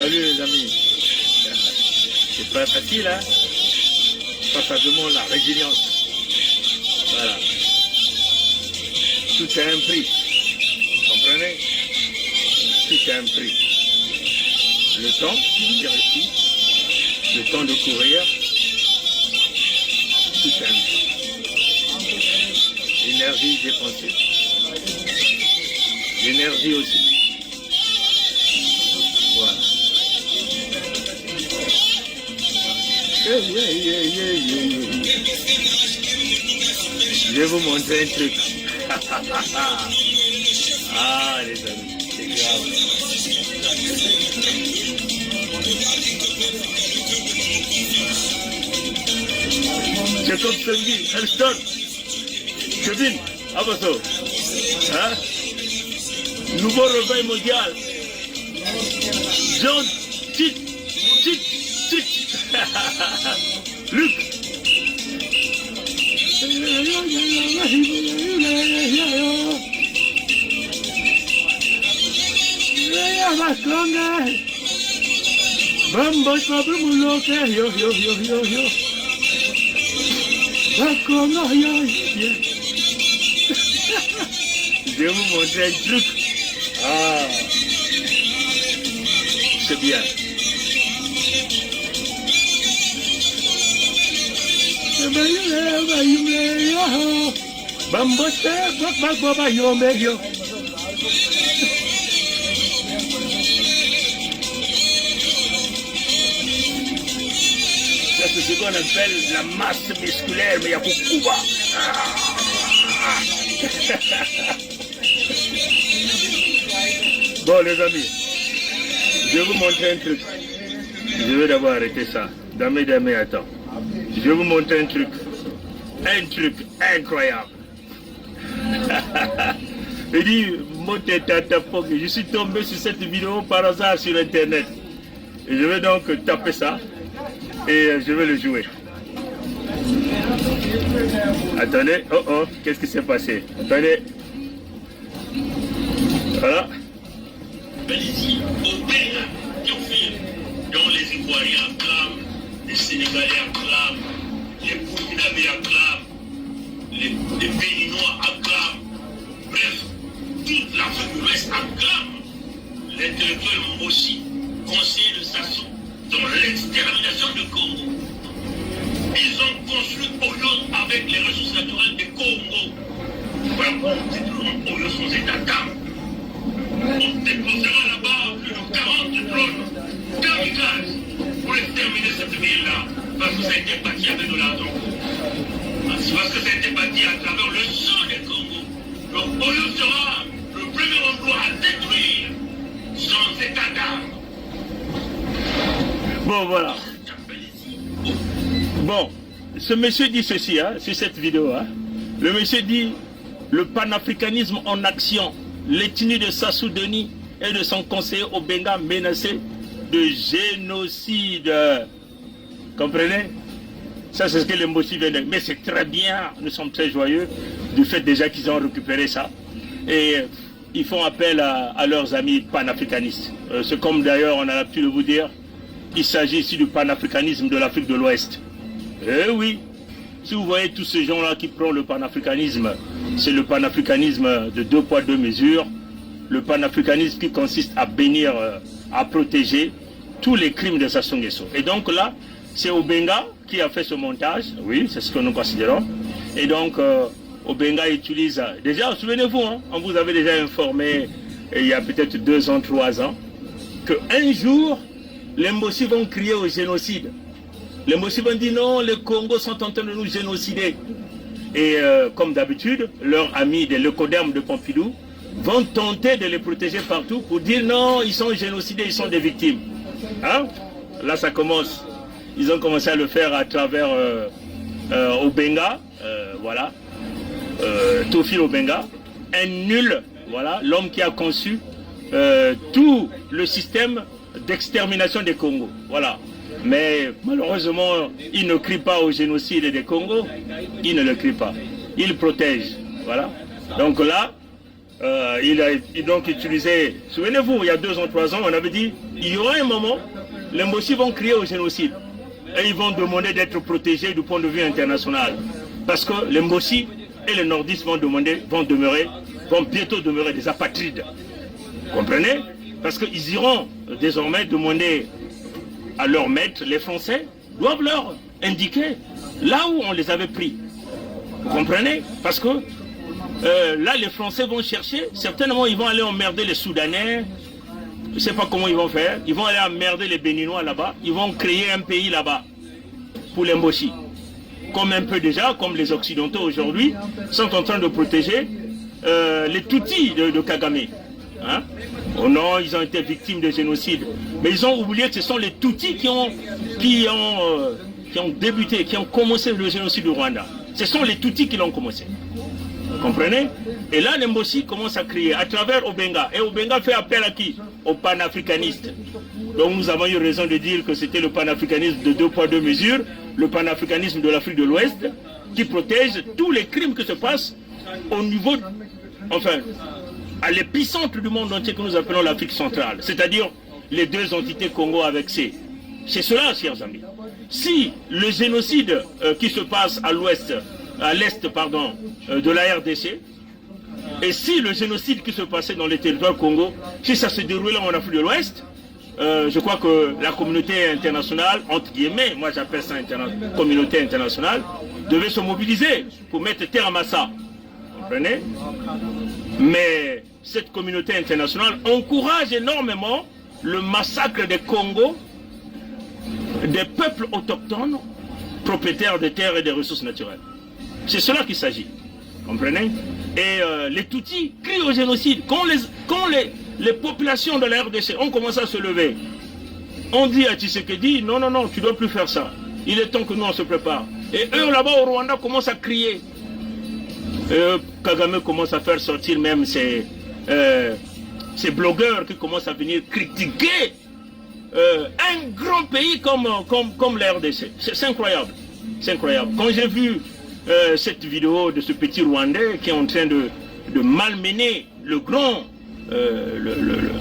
Salut les amis. C'est pas facile, hein? Ça demande la résilience. Voilà. Tout a un prix. Comprenez? Tout a un prix. Le temps, je veux dire ici, le temps de courir, tout a un prix. L'énergie dépensée. L'énergie aussi. Voilà. Je vais vous montrer un truc. Ah les amis, c'est grave. Jacob Sengi, Elston, Kevin, Abasso, hein? Nouveau réveil mondial. John, Tit, Luc. Je vais vous montrer un truc. Ah, c'est bien. Ça, c'est ce qu'on appelle la masse musculaire, mais il y a beaucoup bas. Bon, les amis, je vais vous montrer un truc. Je vais d'abord arrêter ça. Damé, attends. Je vais vous montrer un truc. Un truc incroyable. Il dit, je suis tombé sur cette vidéo par hasard sur Internet. Et je vais donc taper ça. Et je vais le jouer. Attendez, oh, qu'est-ce qui s'est passé? Attendez. Voilà. Ici, au Bénin, dont les Ivoiriens acclament, les Sénégalais acclament, les Burkinabés acclament, les Béninois acclament, bref, toute l'Afrique de l'Ouest acclame l'intellectuel Mossi, conseiller de Sassou, dans l'extermination du Congo. Ils ont construit Oyo avec les ressources naturelles du Congo. Voilà, c'est toujours Oyo sans état d'âme. On déposera là-bas plus de 40 drones kamikazes pour exterminer cette ville-là, parce que ça a été bâti avec de l'argent. Parce que ça a été bâti à travers le sang des Congo. Donc Oyo sera le premier endroit à détruire sans état d'âme. Bon, voilà. Bon, ce monsieur dit ceci, hein, sur cette vidéo. Hein. Le monsieur dit, le panafricanisme en action. L'ethnie de Sassou Denis et de son conseiller Obenga menacé de génocide. Comprenez? Ça, c'est ce que les Mossi viennent de dire. Mais c'est très bien, nous sommes très joyeux du fait déjà qu'ils ont récupéré ça. Et ils font appel à leurs amis panafricanistes. C'est comme d'ailleurs on a l'habitude de vous dire, il s'agit ici du panafricanisme de l'Afrique de l'Ouest. Eh oui, si vous voyez tous ces gens-là qui prennent le panafricanisme, c'est le panafricanisme de 2 poids 2 mesures, le panafricanisme qui consiste à bénir, à protéger tous les crimes de Sassou Nguesso. Et donc là, c'est Obenga qui a fait ce montage, oui, c'est ce que nous considérons. Et donc, Obenga utilise, déjà, souvenez-vous, hein, on vous avait déjà informé, il y a peut-être 2 ans, 3 ans, qu'un jour, les Mossi vont crier au génocide. Les Mossi vont dire non, les Congos sont en train de nous génocider. Et comme d'habitude, leurs amis des Lecodermes de Pompidou vont tenter de les protéger partout pour dire non, ils sont génocidés, ils sont des victimes. Hein? Là, ça commence. Ils ont commencé à le faire à travers Obenga, voilà, Théophile Obenga, un nul, voilà, l'homme qui a conçu tout le système d'extermination des Congos. Voilà. Mais malheureusement, il ne crie pas au génocide des Congos, il ne le crie pas. Il protège. Voilà. Donc là, il a donc utilisé, souvenez-vous, il y a 2 ans, 3 ans, on avait dit, il y aura un moment, les Mbossi vont crier au génocide. Et ils vont demander d'être protégés du point de vue international. Parce que les Mbossi et les nordistes vont bientôt demeurer des apatrides. Vous comprenez? Parce qu'ils iront désormais demander à leurs maîtres, les Français, doivent leur indiquer là où on les avait pris. Vous comprenez? Parce que là, les Français vont chercher, certainement ils vont aller emmerder les Soudanais, je ne sais pas comment ils vont faire, ils vont aller emmerder les Béninois là-bas, ils vont créer un pays là-bas pour les Mbossi. Comme un peu déjà, comme les Occidentaux aujourd'hui, sont en train de protéger les Tutsis de Kagame. Hein? Oh non, ils ont été victimes de génocide. Mais ils ont oublié que ce sont les Tutsis qui ont débuté, qui ont commencé le génocide du Rwanda. Ce sont les Tutsis qui l'ont commencé. Vous comprenez? Et là, les Mbossi commencent à crier à travers Obenga. Et Obenga fait appel à qui? Aux panafricanistes. Donc nous avons eu raison de dire que c'était le panafricanisme de 2 poids 2 mesures, le panafricanisme de l'Afrique de l'Ouest, qui protège tous les crimes qui se passent au niveau, enfin, à l'épicentre du monde entier que nous appelons l'Afrique centrale, c'est-à-dire les 2 entités Congo avec C. C'est cela, chers amis. Si le génocide qui se passe à l'ouest, à l'est, pardon, de la RDC, et si le génocide qui se passait dans les territoires Congo, si ça se déroulait en Afrique de l'Ouest, je crois que la communauté internationale, entre guillemets, moi j'appelle ça communauté internationale, devait se mobiliser pour mettre terme à ça. Vous comprenez? Mais cette communauté internationale encourage énormément le massacre des Congos, des peuples autochtones, propriétaires des terres et des ressources naturelles. C'est cela qu'il s'agit. Comprenez? Et les Tutsis crient au génocide. Quand les populations de la RDC ont commencé à se lever, on dit à Tshisekedi, non, non, non, tu ne dois plus faire ça. Il est temps que nous on se prépare. Et eux là-bas au Rwanda commencent à crier. Kagame commence à faire sortir même ces blogueurs qui commencent à venir critiquer un grand pays comme la RDC. C'est incroyable. C'est incroyable. Quand j'ai vu cette vidéo de ce petit Rwandais qui est en train de malmener le grand,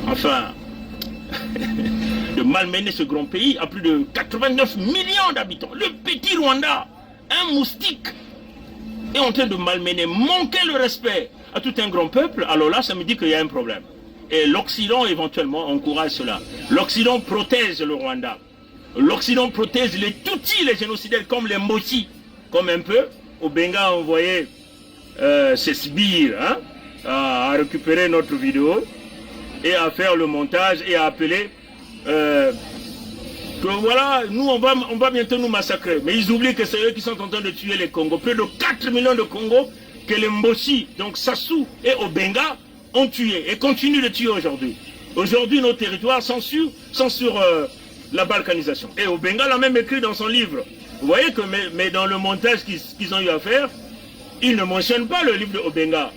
enfin, de malmener ce grand pays à plus de 89 millions d'habitants. Le petit Rwanda, un moustique, est en train de malmener, manquer le respect à tout un grand peuple. Alors là, ça me dit qu'il y a un problème. Et l'Occident, éventuellement, encourage cela. L'Occident protège le Rwanda. L'Occident protège les Tutsis, les génocidaires, comme les Mbossi. Comme un peu, Obenga a envoyé ses sbires hein, à récupérer notre vidéo et à faire le montage et à appeler que voilà, nous on va bientôt nous massacrer. Mais ils oublient que c'est eux qui sont en train de tuer les Congos. Plus de 4 millions de Congos que les Mbossi, donc Sassou et Obenga, ont tué et continuent de tuer aujourd'hui. Aujourd'hui, nos territoires sont sur la balkanisation. Et Obenga l'a même écrit dans son livre. Vous voyez que, mais dans le montage qu'ils ont eu à faire, ils ne mentionnent pas le livre de Obenga,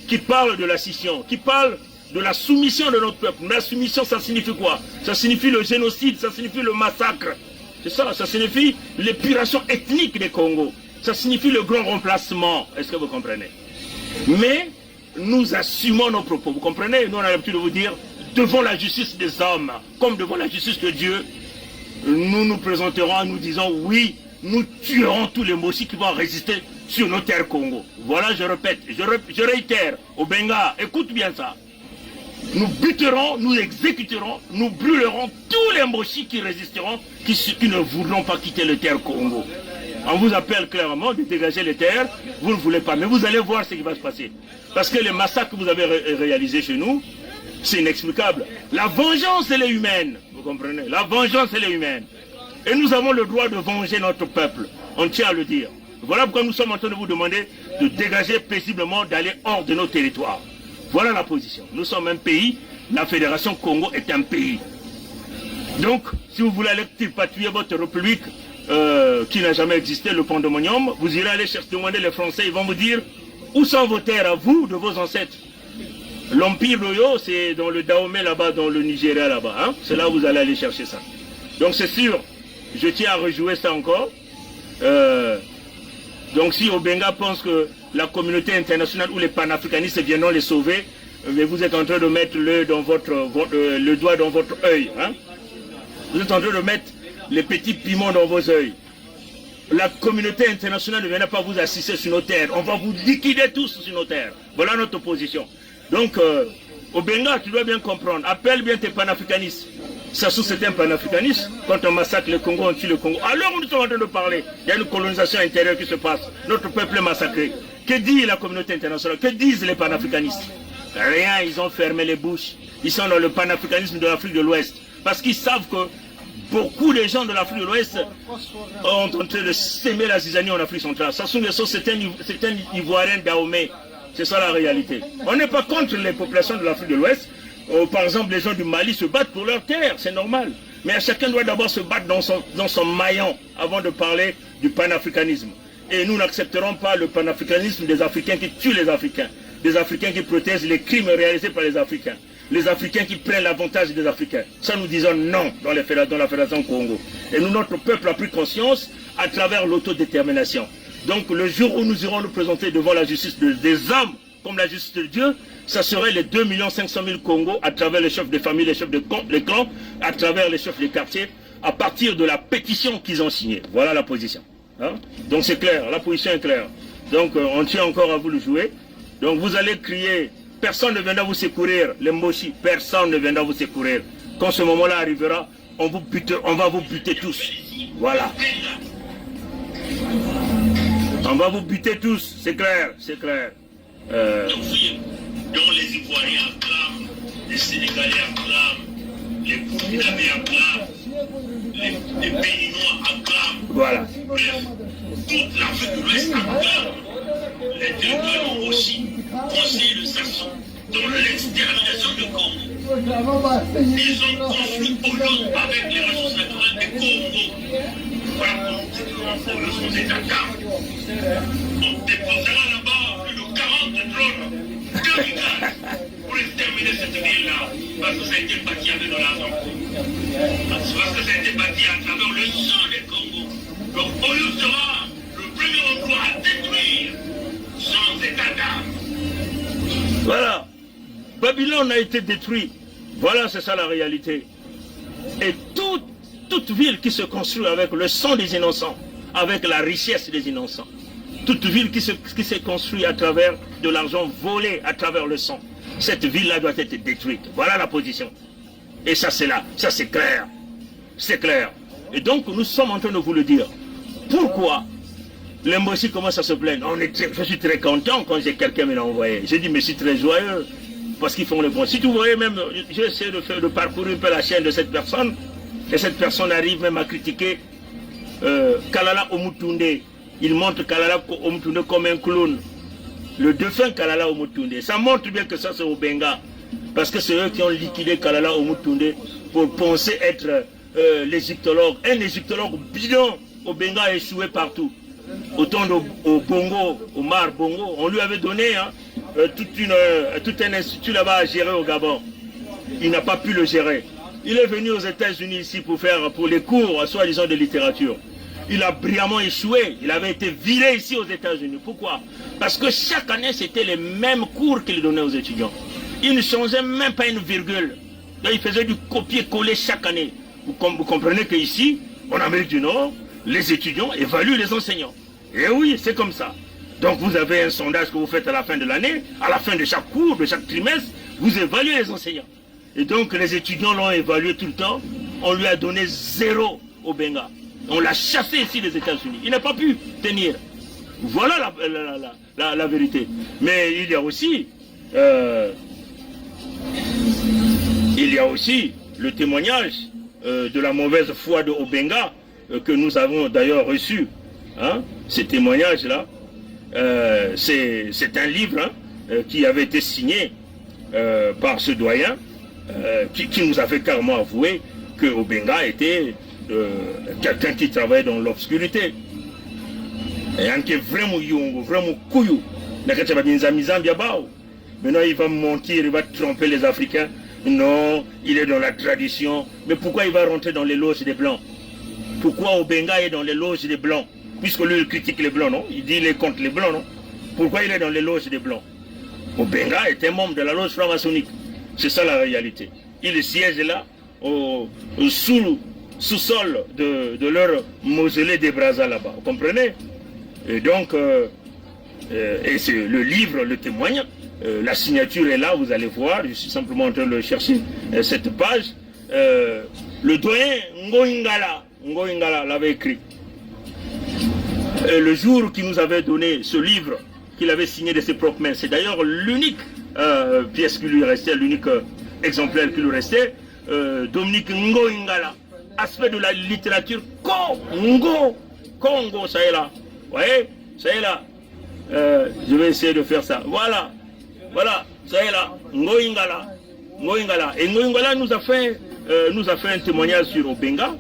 qui parle de la scission, qui parle de la soumission de notre peuple. Mais la soumission, ça signifie quoi? Ça signifie le génocide, ça signifie le massacre. C'est ça, ça signifie l'épuration ethnique des Congos. Ça signifie le grand remplacement. Est-ce que vous comprenez? Mais nous assumons nos propos. Vous comprenez? Nous, on a l'habitude de vous dire, devant la justice des hommes, comme devant la justice de Dieu, nous nous présenterons en nous disant, oui, nous tuerons tous les Mbossi qui vont résister sur nos terres Congo. Voilà, je répète, je réitère, Obenga, écoute bien ça. Nous buterons, nous exécuterons, nous brûlerons tous les Mbossi qui résisteront, qui ne voudront pas quitter les terres Congo. On vous appelle clairement de dégager les terres, vous ne voulez pas, mais vous allez voir ce qui va se passer. Parce que les massacres que vous avez réalisés chez nous, c'est inexplicable. La vengeance, elle est humaine, vous comprenez? La vengeance, elle est humaine. Et nous avons le droit de venger notre peuple, on tient à le dire. Voilà pourquoi nous sommes en train de vous demander de dégager paisiblement, d'aller hors de nos territoires. Voilà la position. Nous sommes un pays, la Fédération Congo est un pays. Donc, si vous voulez aller tripatouiller votre république, qui n'a jamais existé, le pandémonium, vous irez aller chercher, demander les Français, ils vont vous dire où sont vos terres à vous, de vos ancêtres. L'Empire Loyo, c'est dans le Dahomey là-bas, dans le Nigeria là-bas. Hein? C'est là où vous allez aller chercher ça. Donc c'est sûr, je tiens à rejouer ça encore. Donc si Obenga pense que la communauté internationale ou les panafricanistes viendront les sauver, mais vous êtes en train de mettre le doigt dans votre œil. Hein? Vous êtes en train de mettre les petits piments dans vos œils. La communauté internationale ne viendra pas vous assister sur nos terres. On va vous liquider tous sur nos terres. Voilà notre position. Donc, au Benga, tu dois bien comprendre. Appelle bien tes panafricanistes. Sassou, c'est un panafricaniste. Quand on massacre le Congo, on tue le Congo. Alors, nous sommes en train de parler. Il y a une colonisation intérieure qui se passe. Notre peuple est massacré. Que dit la communauté internationale? Que disent les panafricanistes? Rien, ils ont fermé les bouches. Ils sont dans le panafricanisme de l'Afrique de l'Ouest. Parce qu'ils savent que beaucoup de gens de l'Afrique de l'Ouest sont en train de s'aimer la zizanie en Afrique centrale. Sassou Nguesso, c'est un Ivoirien Dahomey. C'est ça la réalité. On n'est pas contre les populations de l'Afrique de l'Ouest. Par exemple, les gens du Mali se battent pour leur terre, c'est normal. Mais chacun doit d'abord se battre dans son maillon avant de parler du panafricanisme. Et nous n'accepterons pas le panafricanisme des Africains qui tuent les Africains. Des Africains qui protègent les crimes réalisés par les Africains. Les Africains qui prennent l'avantage des Africains. Ça, nous disons non dans la Fédération Congo. Et nous, notre peuple a pris conscience à travers l'autodétermination. Donc, le jour où nous irons nous présenter devant la justice des hommes, comme la justice de Dieu, ça serait les 2 500 000 Congos à travers les chefs de famille, les chefs de clans, à travers les chefs des quartiers, à partir de la pétition qu'ils ont signée. Voilà la position. Hein? Donc, c'est clair, la position est claire. Donc, on tient encore à vous le jouer. Donc, vous allez crier. Personne ne viendra vous secourir, les Mboshi, personne ne viendra vous secourir. Quand ce moment-là arrivera, on va vous buter tous. Voilà. On va vous buter tous, c'est clair, c'est clair. Donc les Ivoiriens acclament, les Sénégalais acclament, les Burkinabés acclament, les Béninois acclament. Voilà. Bref, toute l'Afrique de l'Ouest acclame. Les territoires aussi conseillent le Sassou dans l'extermination du Congo. Ils ont construit aujourd'hui avec les ressources naturelles du Congo. Voilà pour nous aux États d'âme. On déposera là-bas plus de 40 drones kamikazes pour exterminer cette ville-là. Parce que ça a été bâti avec de l'argent. Parce que ça a été bâti à travers le sang des Congo. Donc Oyo sera le premier endroit à détruire sans état d'âme. Voilà. Babylone a été détruit. Voilà, c'est ça la réalité. Et toute ville qui se construit avec le sang des innocents, avec la richesse des innocents, toute ville qui s'est construite à travers de l'argent volé, à travers le sang, cette ville-là doit être détruite. Voilà la position. Et ça, c'est là. Ça, c'est clair. C'est clair. Et donc, nous sommes en train de vous le dire. Pourquoi les Mboshi commencent à se plaindre? Je suis très content quand j'ai quelqu'un qui me l'a envoyé. J'ai dit, mais je suis très joyeux. Parce qu'ils font le bon. Si tu voyais même, j'ai essayé de parcourir un peu la chaîne de cette personne. Et cette personne arrive même à critiquer Kalala Omutunde. Il montre Kalala Omutunde comme un clown. Le défunt Kalala Omutunde. Ça montre bien que ça c'est au Benga. Parce que c'est eux qui ont liquidé Kalala Omutunde pour penser être l'égyptologue. Un égyptologue bidon au Benga a échoué partout. Autant au Bongo, au Mar Bongo, on lui avait donné hein, tout un institut là-bas à gérer au Gabon. Il n'a pas pu le gérer. Il est venu aux États-Unis ici pour les cours, soi-disant de littérature. Il a brillamment échoué. Il avait été viré ici aux États-Unis. Pourquoi? Parce que chaque année, c'était les mêmes cours qu'il donnait aux étudiants. Il ne changeait même pas une virgule. Donc, il faisait du copier-coller chaque année. Vous comprenez qu'ici, en Amérique du Nord, les étudiants évaluent les enseignants. Et oui, c'est comme ça. Donc vous avez un sondage que vous faites à la fin de l'année, à la fin de chaque cours, de chaque trimestre, vous évaluez les enseignants. Et donc les étudiants l'ont évalué tout le temps, on lui a donné 0 au Benga. On l'a chassé ici des États-Unis. Il n'a pas pu tenir. Voilà la vérité. Mais il y a aussi le témoignage de la mauvaise foi de Obenga que nous avons d'ailleurs reçu. Hein, ces témoignages-là, c'est un livre hein, qui avait été signé par ce doyen qui nous avait carrément avoué que Obenga était quelqu'un qui travaillait dans l'obscurité. Et un qui est vraiment yongo, vraiment kouyou. Maintenant il va mentir, il va tromper les Africains. Non, il est dans la tradition. Mais pourquoi il va rentrer dans les loges des Blancs? Pourquoi Obenga est dans les loges des Blancs? Puisque lui il critique les Blancs, non? Il dit qu'il est contre les Blancs, non? Pourquoi il est dans les loges des Blancs? Obenga est un membre de la loge franc-maçonnique. C'est ça la réalité. Il siège là, au sous-sol de leur mausolée des Brazza là-bas. Vous comprenez? Et donc, et c'est le livre, le témoigne. La signature est là, vous allez voir. Je suis simplement en train de chercher cette page. Le doyen Ngoingala l'avait écrit. Le jour qu'il nous avait donné ce livre, qu'il avait signé de ses propres mains, c'est d'ailleurs l'unique pièce qui lui restait, l'unique exemplaire qui lui restait, Dominique Ngoingala, aspect de la littérature Congo, ça est là. Vous voyez, ça est là. Je vais essayer de faire ça. Voilà, ça est là. Ngoingala. Et Ngoingala nous a fait un témoignage sur Obenga.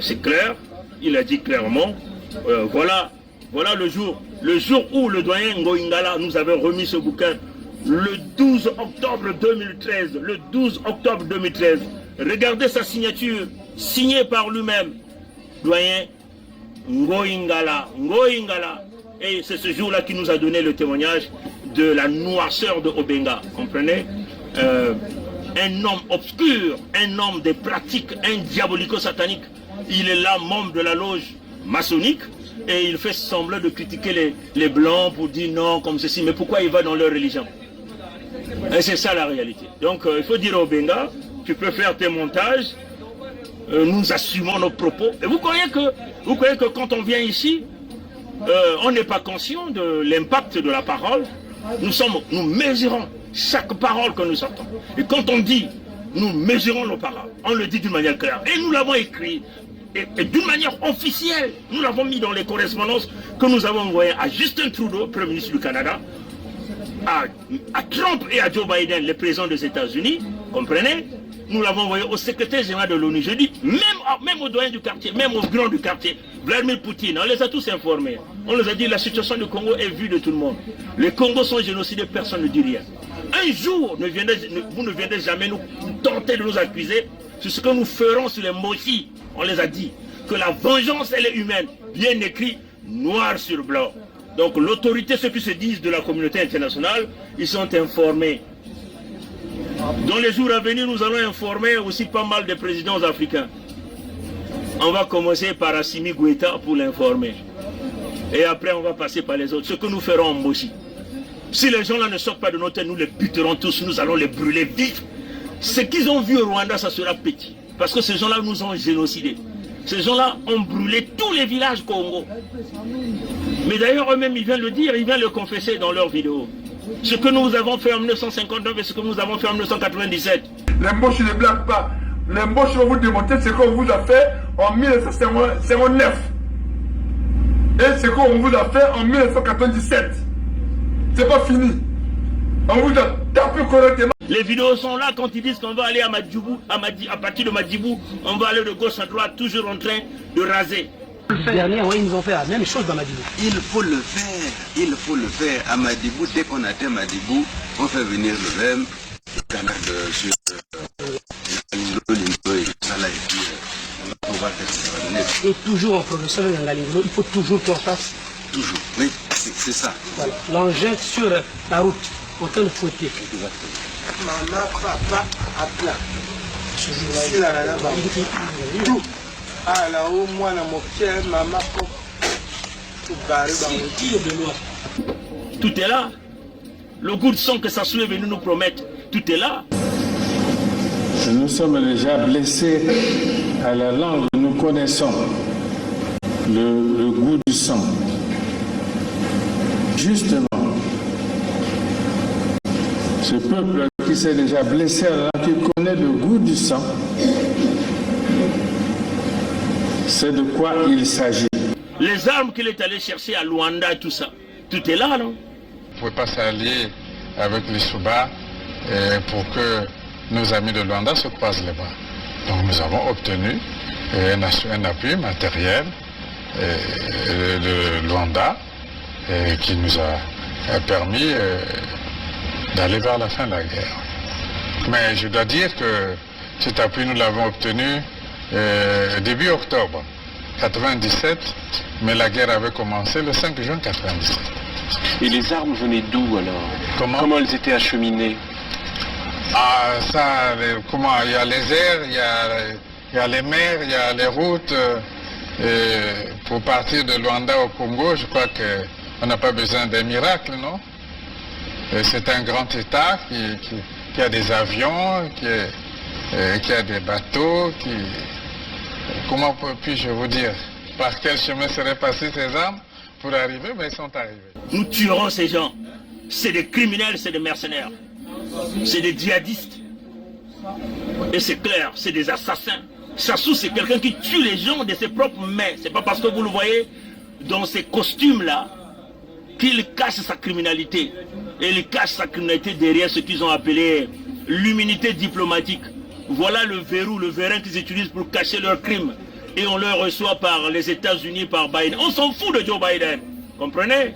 C'est clair, il a dit clairement. Voilà le jour où le doyen Ngoingala nous avait remis ce bouquin, le 12 octobre 2013. Le 12 octobre 2013. Regardez sa signature, signée par lui-même, doyen Ngoingala. Et c'est ce jour-là qui nous a donné le témoignage de la noirceur de Obenga. Comprenez? Un homme obscur, un homme des pratiques, un diabolico-satanique. Il est là, membre de la loge maçonnique, et il fait semblant de critiquer les blancs pour dire non, comme ceci. Mais pourquoi il va dans leur religion? Et c'est ça la réalité. Donc il faut dire au Benga, tu peux faire tes montages, nous assumons nos propos. Et vous croyez que quand on vient ici, on n'est pas conscient de l'impact de la parole. Nous mesurons chaque parole que nous sortons. Et quand on dit, nous mesurons nos paroles, on le dit d'une manière claire. Et nous l'avons écrit, et d'une manière officielle, nous l'avons mis dans les correspondances que nous avons envoyées à Justin Trudeau, Premier ministre du Canada, à Trump et à Joe Biden, les présidents des États-Unis, comprenez? Nous l'avons envoyé au secrétaire général de l'ONU. Je dis, même aux doyens du quartier, même aux grands du quartier, Vladimir Poutine, on les a tous informés. On les a dit, la situation du Congo est vue de tout le monde. Les Congos sont génocidés, personne ne dit rien. Un jour, vous ne viendrez jamais nous tenter de nous accuser sur ce que nous ferons sur les Moshi. On les a dit que la vengeance, elle est humaine. Bien écrit, noir sur blanc. Donc l'autorité, ceux qui se disent de la communauté internationale, ils sont informés. Dans les jours à venir, nous allons informer aussi pas mal de présidents africains. On va commencer par Assimi Goïta pour l'informer. Et après, on va passer par les autres. Ce que nous ferons en Moshi. Si les gens là ne sortent pas de nos têtes, nous les buterons tous, nous allons les brûler vifs. Ce qu'ils ont vu au Rwanda, ça sera petit. Parce que ces gens-là nous ont génocidés. Ces gens-là ont brûlé tous les villages Congo. Mais d'ailleurs, eux-mêmes, ils viennent le dire, ils viennent le confesser dans leurs vidéos. Ce que nous avons fait en 1959 et ce que nous avons fait en 1997. Les moches ne blaguent pas. Les moches vont vous démontrer ce qu'on vous a fait en 1959. Et ce qu'on vous a fait en 1997. C'est pas fini. On vous a tapé correctement. Les vidéos sont là quand ils disent qu'on va aller à Madjibou, à partir de Madjibou, on va aller de gauche à droite, toujours en train de raser. Dernier, oui, ils nous ont fait la même chose dans Madibou. Il faut le faire à Madibou. Dès qu'on atteint Madibou, on fait venir le même canard sur l'Ingo et ça là, et puis on va pouvoir faire. Et toujours en progression dans la ligne, il faut toujours qu'on fasse. Toujours, oui, c'est ça. Voilà, l'engin sur la route, autant de fouetter. Maman, papa, à plat. Si là, là-bas, tout. Ah là-haut, moi, dans mon cœur, maman, tout barré dans le Tout est là. Le goût de sang que Sassou est venu nous promettre, tout est là. Nous sommes déjà blessés à la langue, nous connaissons le goût du sang. Justement, ce peuple qui s'est déjà blessé à la langue, qui connaît le goût du sang, c'est de quoi il s'agit. Les armes qu'il est allé chercher à Luanda et tout ça, tout est là, non? Vous ne pouvez pas s'allier avec les Souba pour que nos amis de Luanda se croisent les bras. Donc nous avons obtenu un appui matériel de Luanda qui nous a permis d'aller vers la fin de la guerre. Mais je dois dire que cet appui, nous l'avons obtenu début octobre 1997, mais la guerre avait commencé le 5 juin 1997. Et les armes venaient d'où alors? Comment elles étaient acheminées? Ah, ça, comment? Il y a les airs, il y a les mers, il y a les routes. Et pour partir de Luanda au Congo, je crois qu'on n'a pas besoin d'un miracle, non? C'est un grand État qui a des avions, qui a des bateaux, comment puis-je vous dire? Par quel chemin seraient passées ces armes pour arriver? Mais ils sont arrivés. Nous tuerons ces gens. C'est des criminels, c'est des mercenaires. C'est des djihadistes. Et c'est clair, c'est des assassins. Sassou, c'est quelqu'un qui tue les gens de ses propres mains. C'est pas parce que vous le voyez dans ces costumes-là qu'il cache sa criminalité. Et il cache sa criminalité derrière ce qu'ils ont appelé l'immunité diplomatique. Voilà le verrou, le verin qu'ils utilisent pour cacher leurs crimes. Et on le reçoit par les États-Unis, par Biden. On s'en fout de Joe Biden. Comprenez?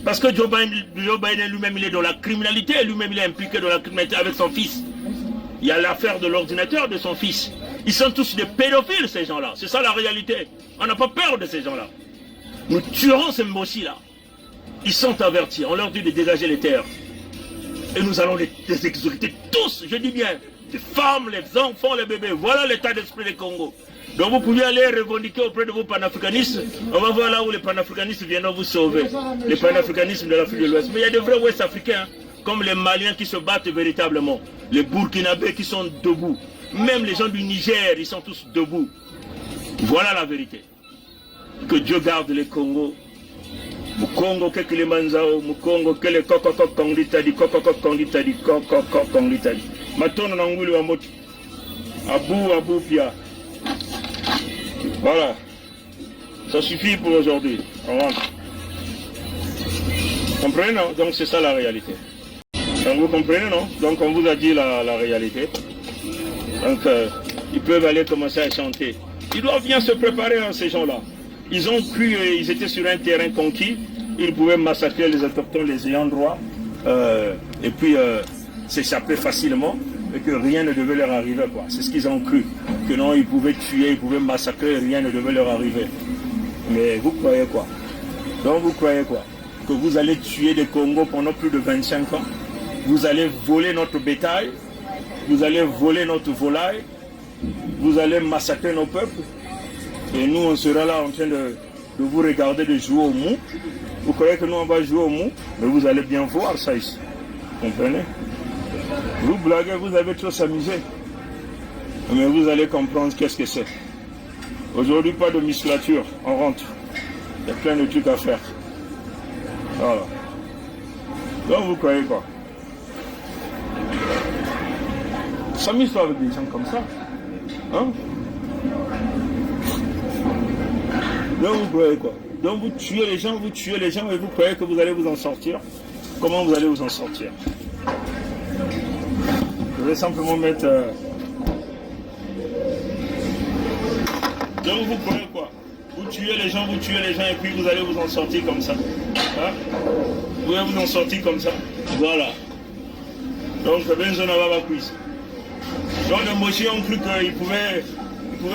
Parce que Joe Biden lui-même, il est dans la criminalité. Lui-même, il est impliqué dans la criminalité avec son fils. Il y a l'affaire de l'ordinateur de son fils. Ils sont tous des pédophiles, ces gens-là. C'est ça la réalité. On n'a pas peur de ces gens-là. Nous tuerons ces Mbossi-là. Ils sont avertis. On leur dit de dégager les terres. Et nous allons les exécuter tous, je dis bien. Les femmes, les enfants, les bébés. Voilà l'état d'esprit du Congo. Donc vous pouvez aller revendiquer auprès de vos panafricanistes. On va voir là où les panafricanistes viendront vous sauver. Les panafricanistes de l'Afrique de l'Ouest. Mais il y a de vrais Ouest africains, comme les Maliens qui se battent véritablement. Les Burkinabés qui sont debout. Même les gens du Niger, ils sont tous debout. Voilà la vérité. Que Dieu garde les Congos. Mukongo ke Kilimanjaro, Mukongo ke le kokoko kongitadi, kokoko kongitadi, kokoko kongitadi. Matono na nguli wa moto. Abu pia. Voilà. Ça suffit pour aujourd'hui. On rentre. Comprenez, non? Donc c'est ça la réalité. Donc vous comprenez, non? Donc on vous a dit la réalité. Donc ils peuvent aller commencer à chanter. Ils doivent bien se préparer, hein, ces gens-là. Ils ont cru qu'ils étaient sur un terrain conquis. Ils pouvaient massacrer les autochtones, les ayants droit. Et puis s'échapper facilement. Et que rien ne devait leur arriver, quoi. C'est ce qu'ils ont cru. Que non, ils pouvaient tuer, ils pouvaient massacrer, rien ne devait leur arriver. Mais vous croyez quoi? Donc vous croyez quoi? Que vous allez tuer des Congos pendant plus de 25 ans? Vous allez voler notre bétail? Vous allez voler notre volaille? Vous allez massacrer nos peuples? Et nous, on sera là en train de vous regarder, de jouer au mou. Vous croyez que nous, on va jouer au mou? Mais vous allez bien voir ça ici. Vous comprenez? Vous blaguez, vous avez trop s'amusé. Mais vous allez comprendre qu'est-ce que c'est. Aujourd'hui, pas de musculature. On rentre. Il y a plein de trucs à faire. Voilà. Donc, vous croyez quoi? S'amuse-toi avec des gens comme ça. Hein? Donc vous croyez quoi? Donc vous tuez les gens et vous croyez que vous allez vous en sortir? Comment vous allez vous en sortir? Je vais simplement mettre... Donc vous croyez quoi? Vous tuez les gens et puis vous allez vous en sortir comme ça. Hein? Vous allez vous en sortir comme ça. Voilà. Donc Benzo n'a pas pris. Donc les Moshi ont cru qu'ils pouvaient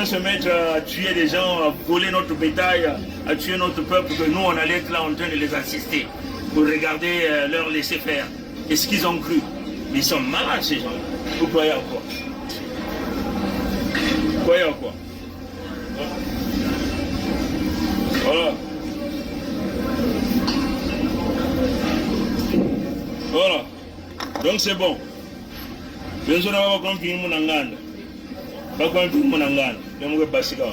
se mettre à tuer des gens, à voler notre bétail, à tuer notre peuple, que nous on allait être là en train de les assister, pour regarder leur laisser faire. Et ce qu'ils ont cru. Ils sont malades ces gens. Vous croyez à quoi? Vous croyez à quoi? Voilà. Voilà. Donc c'est bon. Bien sûr, on va comprendre mon angane. Pas comprendre mon angane. Je vais me passer là.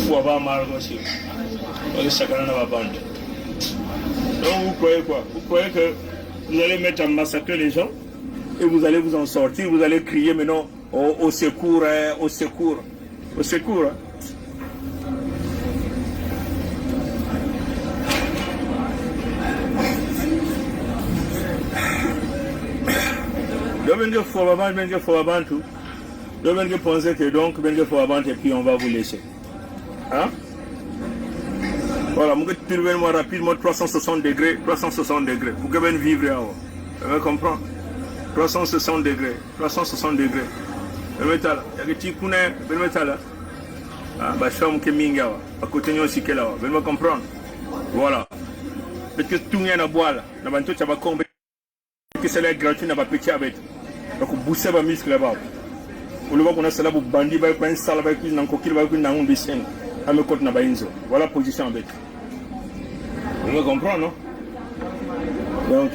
Faut avoir mal aussi. On est chacun dans la bande. Donc vous croyez quoi? Vous croyez que vous allez mettre à massacrer les gens et vous allez vous en sortir, vous allez crier maintenant au secours, hein, au secours. Au secours. Hein. Donc, vous pensez que donc, et puis on va vous laisser. Hein? Voilà, je vais rapidement 360 degrés. Vous pouvez vivre là. Vous pouvez comprendre? 360 degrés. Vous mettez là. Il y a des petits counets. Vous mettez là. Ah, bah, je suis un peu minga. À côté de nous aussi, là. Vous me comprendre? Voilà. Parce que tout le monde a boire là. Dans le tu vas combler. Que c'est là gratuit, n'a pas petit avec. Donc, bousser va muscle là-bas. On le voit qu'on a cela pour bandit, va prendre ça là-bas, puis dans le coquille, va prendre dans un dessin. À me côté, n'a pas une zone. Voilà la position avec. Vous me comprenez, non? Donc,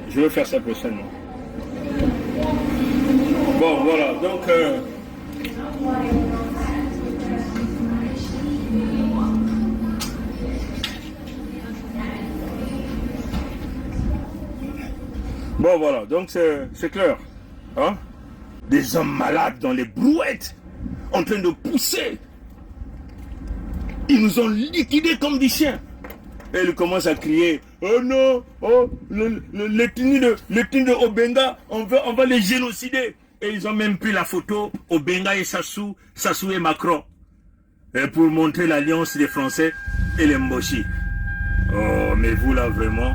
je vais faire ça prochainement. Bon, voilà, donc bon, voilà, donc c'est clair. Hein? Des hommes malades dans les brouettes, en train de pousser. Ils nous ont liquidés comme des chiens. Et ils commencent à crier, oh non, oh, l'ethnie de Obenga, on va les génocider. Et ils ont même pris la photo, Obenga et Sassou et Macron. Et pour montrer l'alliance des Français et les Mboshi. Oh, mais vous là vraiment,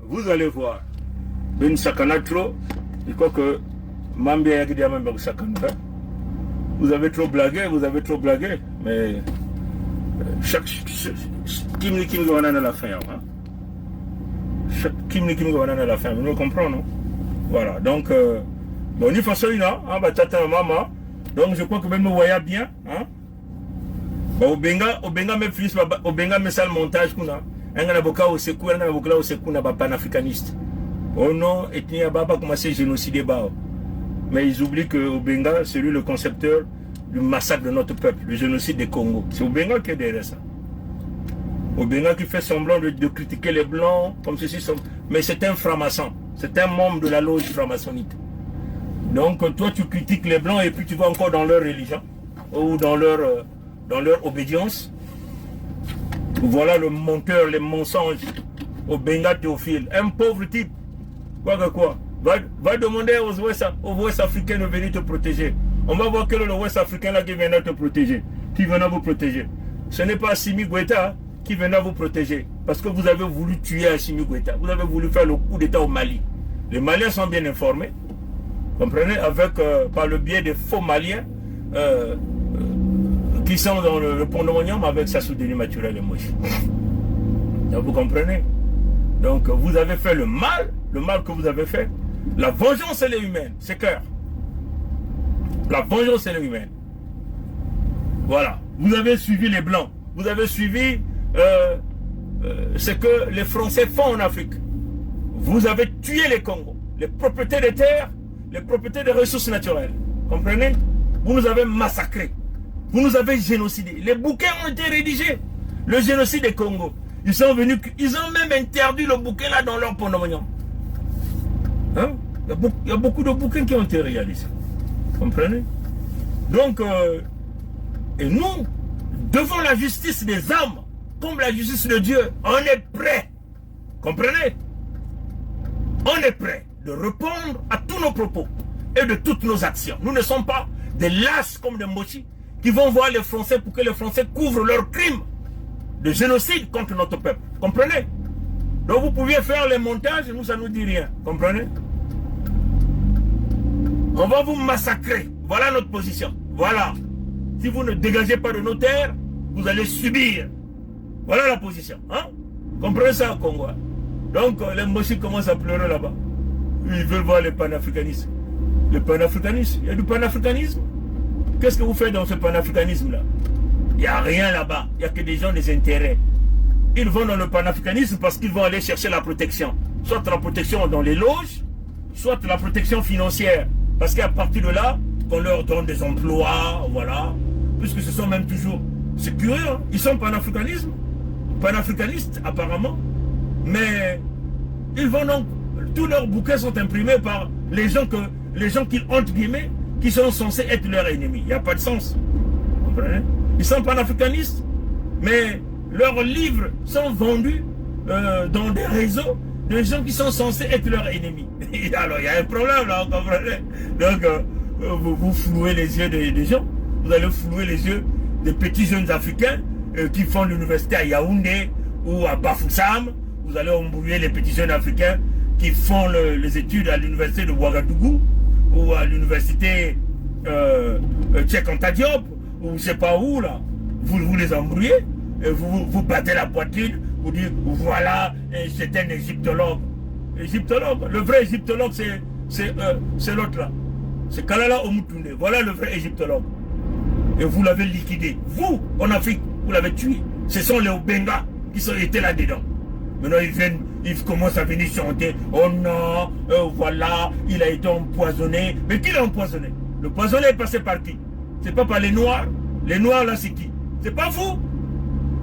vous allez voir. Une sakana trop, je crois que Mambia qui dit même sakana. Vous avez trop blagué, mais chaque Kim va à la fin. Chaque Kim va à la fin, vous comprenez, non? Voilà, donc, bon, il faut ça, tata, maman. Donc, je crois que même vous voyez bien. Hein? Bon, Obenga me finisse, Obenga me sale montage. Un avocat au secours, un avocat au secours, n'a pas panafricaniste. Oh non, ethnie Ababa commencé à génocider Bao. Mais ils oublient que Obenga, c'est lui le concepteur du massacre de notre peuple, le génocide des Congo. C'est Obenga qui est derrière ça. Obenga qui fait semblant de critiquer les Blancs, comme ceci. Mais c'est un franc-maçon. C'est un membre de la loge franc-maçonnite. Donc toi tu critiques les Blancs et puis tu vas encore dans leur religion ou dans leur obédience. Voilà le menteur, les mensonges. Obenga Théophile, un pauvre type. Quoi. Va demander aux Ouest africains de venir te protéger. On va voir quel est le Ouest africain là qui viendra te protéger. Qui viendra vous protéger. Ce n'est pas Assimi Goïta qui viendra vous protéger. Parce que vous avez voulu tuer Assimi Goïta. Vous avez voulu faire le coup d'État au Mali. Les Maliens sont bien informés. Comprenez, par le biais des faux Maliens qui sont dans le pont de Monium avec Sassou Denis Maturel et Moïse. Vous comprenez? Donc vous avez fait le mal que vous avez fait. La vengeance elle est humaine, c'est clair. La vengeance elle est humaine. Voilà. Vous avez suivi les Blancs. Vous avez suivi ce que les Français font en Afrique. Vous avez tué les Congos, les propriétés des terres, les propriétés des ressources naturelles. Comprenez? Vous nous avez massacrés. Vous nous avez génocidés. Les bouquins ont été rédigés. Le génocide des Congo. Ils sont venus, ils ont même interdit le bouquin là dans leur pondemonium. Hein? Il y a beaucoup de bouquins qui ont été réalisés. Comprenez? Donc, et nous, devant la justice des âmes, comme la justice de Dieu, on est prêt. Comprenez? On est prêt de répondre à tous nos propos et de toutes nos actions. Nous ne sommes pas des lâches comme des mochis qui vont voir les Français pour que les Français couvrent leurs crimes de génocide contre notre peuple. Comprenez? Donc vous pouviez faire les montages, nous ça ne nous dit rien. Comprenez? On va vous massacrer. Voilà notre position. Voilà. Si vous ne dégagez pas de nos terres, vous allez subir. Voilà la position. Hein? Comprenez ça, Congo? Donc les Moshi commencent à pleurer là-bas. Ils veulent voir les panafricanistes. Le panafricanisme, il y a du panafricanisme. Qu'est-ce que vous faites dans ce panafricanisme-là? Il n'y a rien là-bas. Il n'y a que des gens des intérêts. Ils vont dans le panafricanisme parce qu'ils vont aller chercher la protection. Soit la protection dans les loges, soit la protection financière. Parce qu'à partir de là, on leur donne des emplois, voilà. Puisque ce sont même toujours... C'est curieux, hein? Ils sont panafricanistes apparemment. Mais ils vont donc... Tous leurs bouquins sont imprimés par les gens qui, entre guillemets, qui sont censés être leurs ennemis. Il n'y a pas de sens. Vous comprenez? Ils sont panafricanistes, mais leurs livres sont vendus dans des réseaux de gens qui sont censés être leurs ennemis. Alors il y a un problème là, vous comprenez? Donc vous flouez les yeux des gens, vous allez flouer les yeux des petits jeunes africains qui font l'université à Yaoundé ou à Bafoussam. Vous allez embrouiller les petits jeunes africains qui font les études à l'université de Ouagadougou ou à l'université Cheikh Anta Diop, ou je sais pas où là, vous les embrouillez, et vous battez la poitrine, vous dites voilà, c'est un égyptologue. Égyptologue, le vrai égyptologue c'est l'autre là. C'est Kalala Omutunde, voilà le vrai égyptologue. Et vous l'avez liquidé. Vous, en Afrique, vous l'avez tué. Ce sont les Obenga qui étaient là-dedans. Maintenant, ils commencent à venir chanter. Oh non, voilà, il a été empoisonné. Mais qui l'a empoisonné? Le poisonné est passé par qui? C'est pas par les Noirs. Les Noirs, là, c'est qui? C'est pas vous?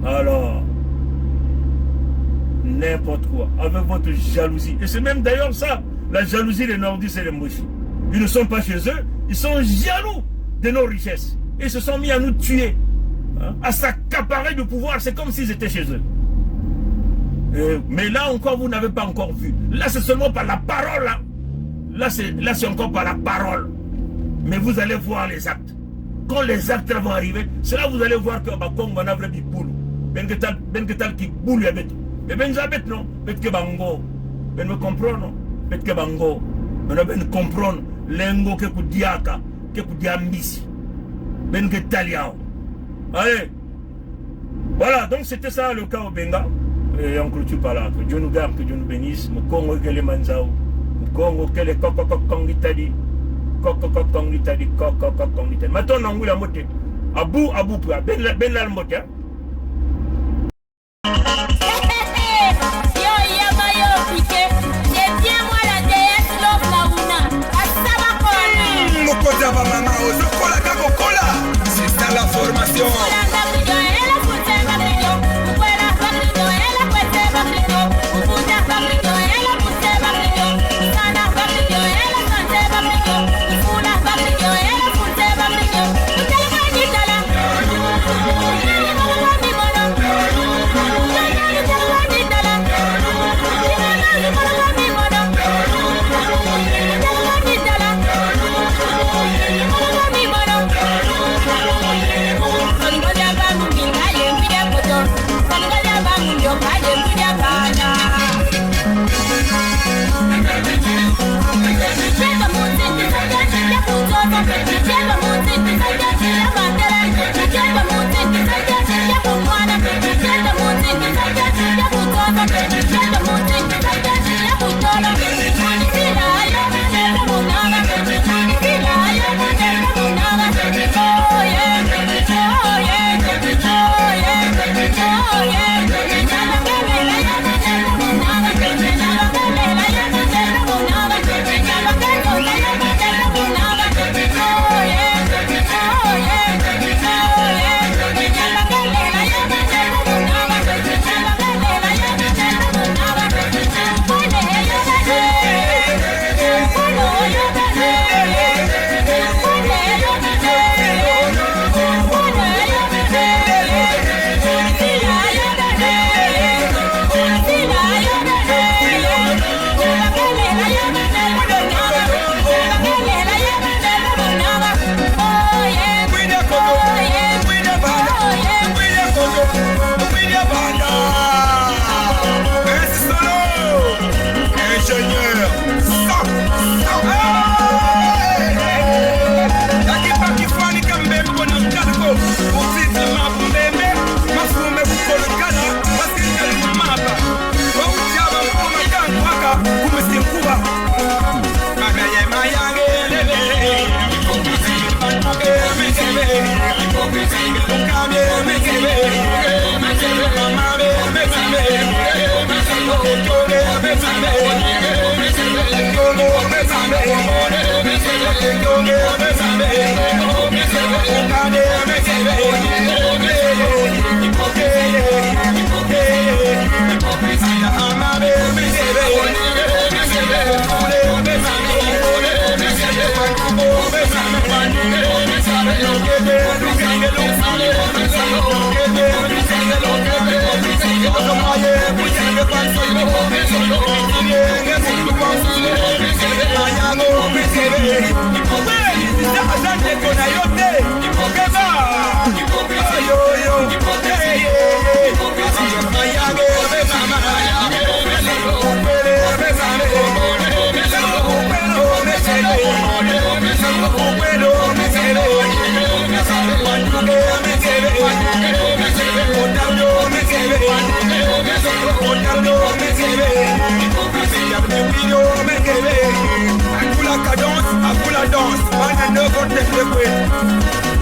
Alors, n'importe quoi. Avec votre jalousie. Et c'est même d'ailleurs ça, la jalousie des Nordistes et des Moshi. Ils ne sont pas chez eux. Ils sont jaloux de nos richesses. Et ils se sont mis à nous tuer. Hein, à s'accaparer du pouvoir. C'est comme s'ils étaient chez eux. Mais là encore, vous n'avez pas encore vu. Là, c'est seulement par la parole. Là, c'est encore par la parole. Mais vous allez voir les actes. Quand les actes vont arriver, c'est là que vous allez voir que Bakong va n'avoir pas boulot. Ben que qui boule avec. Mais ben j'habite non. Ben que bango. Ben me comprendre non. Ben que bango. Ben comprendre. Lengo que ku diaka, que ku diambisi. Ben que taliao. Allez. Voilà, donc c'était ça le cas au Benga. Et on clôture par là. Que Dieu nous garde, que Dieu nous bénisse. Nous Congo que les manzao. Nous Congo que les kokokokongitadi. Kokokokongitadi, kokokokongitadi. Maintenant, on a la moté. Abou, ben la moté. C'est ça la formation.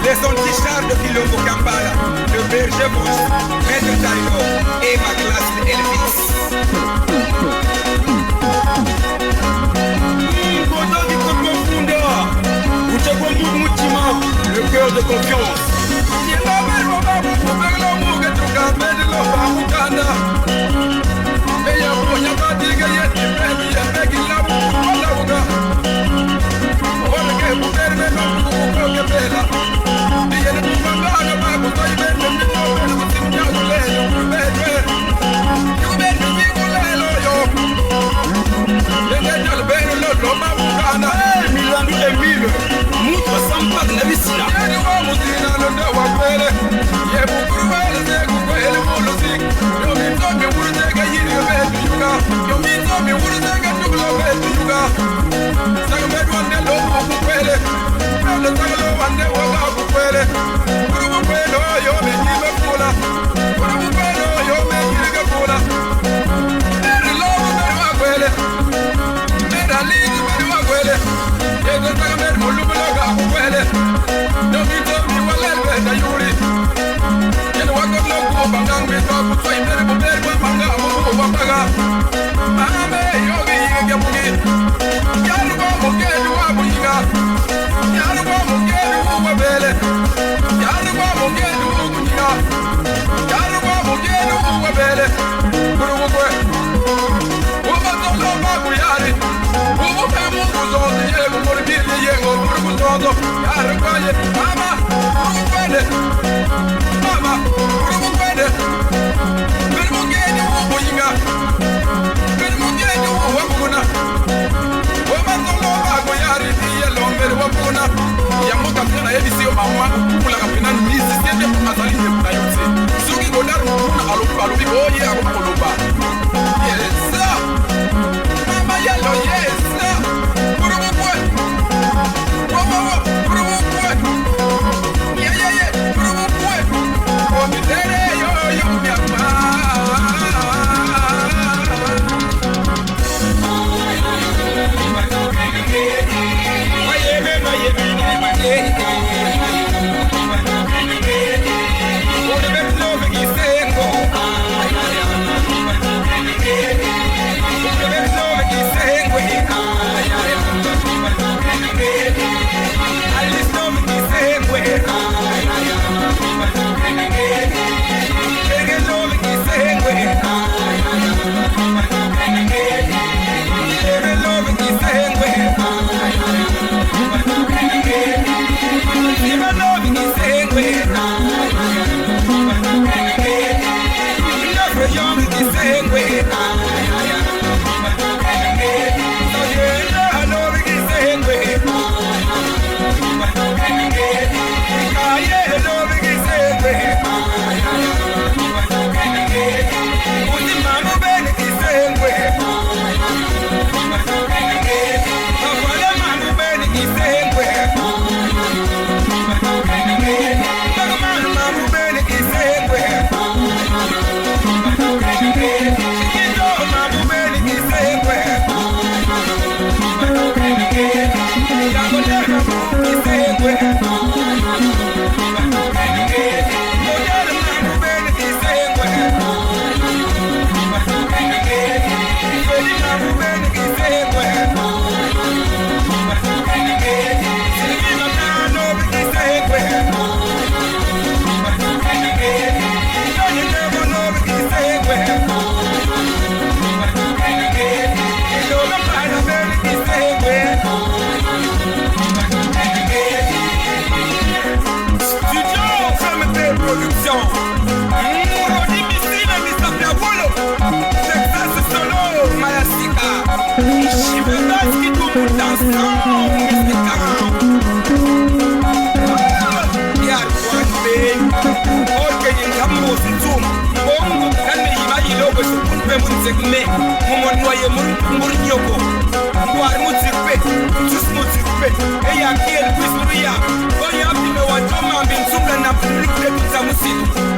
Les antichards de Kilombo Kampala, le berger Bush, Maître Taylor et ma classe Elvis. Le cœur de confiance.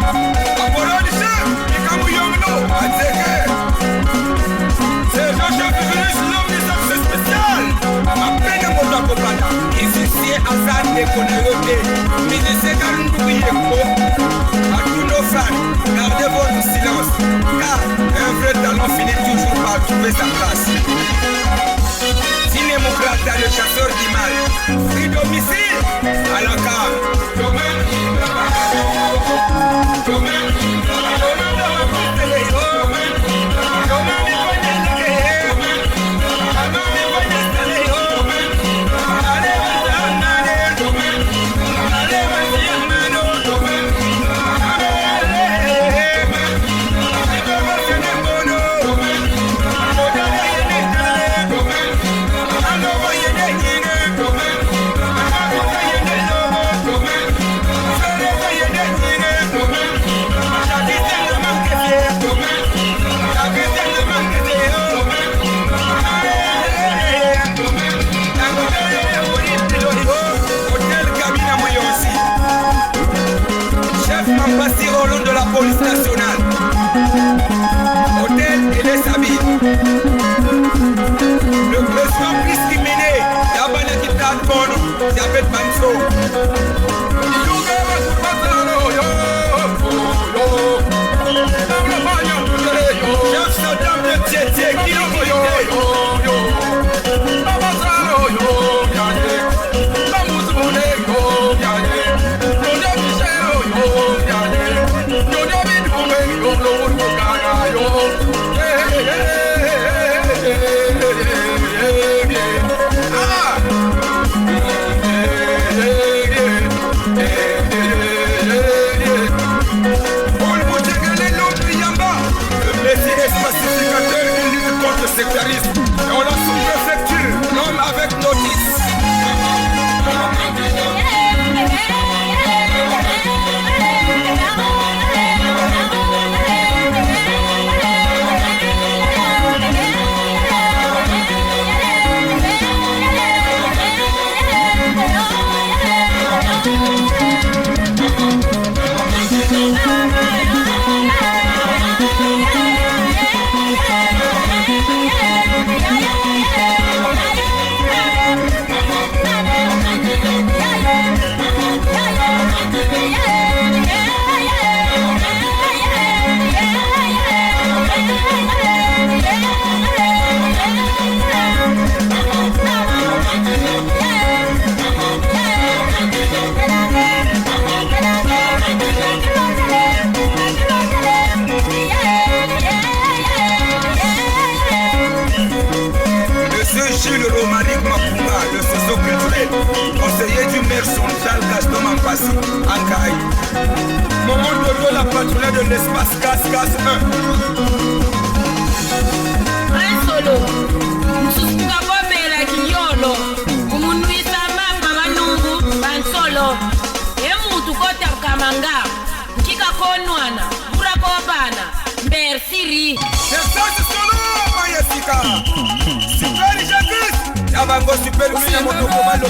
Apollo the chef, you come with your no, I take it. Chekpo, à tous nos fans, gardez votre silence, car un vrai talent finit toujours par trouver sa place. Démocrate, le chasseur du mal, free domicile à la cave. Au long de la police nationale, Hôtel et les Sabines. Le président discriminé, Yabana Kitat Kono, Yabet Banso. Chef Saddam de Tietie, qui l'a sectarisme. Et on a sous-préfecture, l'homme avec notice. Jules Romaric Mapunga, le socio-culturel, conseiller du maire central Gaston Mampassi, Ankaï. Moment Dodo, la patrouille de l'espace Gas 1. Un solo, Msusuka Bomela Kiyolo, Umunuisa Mamba Manungu, Bansolo, Emutu Kota Kamanga, Kika Konwana, Burako Bana, Mersiri. Super Jacques, Yabango Super William Motokomalo.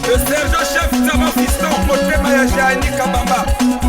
Le sergent-chef Tama Fiston, Moté Mayaja et Nika Bamba.